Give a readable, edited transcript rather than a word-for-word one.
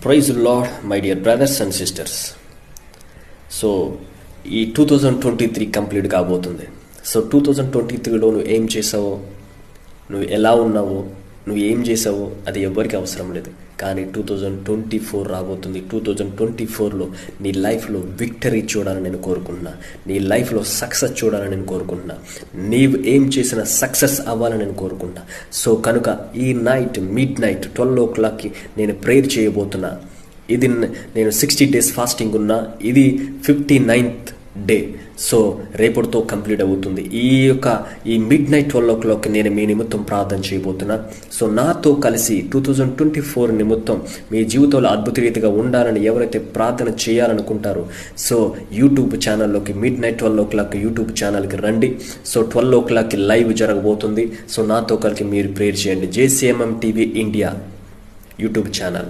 Praise Lord my dear brothers and sisters. So ఈ 2023 complete కాబోతుంది. So 2023లో నువ్వు ఏం చేసావో, నువ్వు ఎలా ఉన్నావో, నువ్వు ఏం చేసావో అది ఎవరికి అవసరం లేదు. కానీ 2024 రాబోతుంది. 2024లో నీ లైఫ్లో విక్టరీ చూడాలని నేను కోరుకుంటున్నా. నీ లైఫ్లో సక్సెస్ చూడాలని నేను కోరుకుంటున్నా. నీవు ఏం చేసినా సక్సెస్ అవ్వాలని నేను కోరుకుంటున్నా. సో కనుక ఈ నైట్ మిడ్-నైట్ 12 o'clockకి నేను ప్రేయర్ చేయబోతున్నా. ఇది నేను 60 days ఫాస్టింగ్ ఉన్నా. ఇది 59th డే. సో రేపటితో కంప్లీట్ అవుతుంది. ఈ మిడ్-నైట్ 12 o'clock నేను మీ నిమిత్తం ప్రార్థన చేయబోతున్నా. సో నాతో కలిసి 2024 నిమిత్తం మీ జీవితంలో అద్భుత రీతిగా ఉండాలని ఎవరైతే ప్రార్థన చేయాలనుకుంటారో సో యూట్యూబ్ ఛానల్లోకి మిడ్-నైట్ 12 o'clock యూట్యూబ్ ఛానల్కి రండి. సో 12 o'clockకి లైవ్ జరగబోతుంది. సో నాతో కలిసి మీరు ప్రేయర్ చేయండి. JCMM TV India YouTube channel.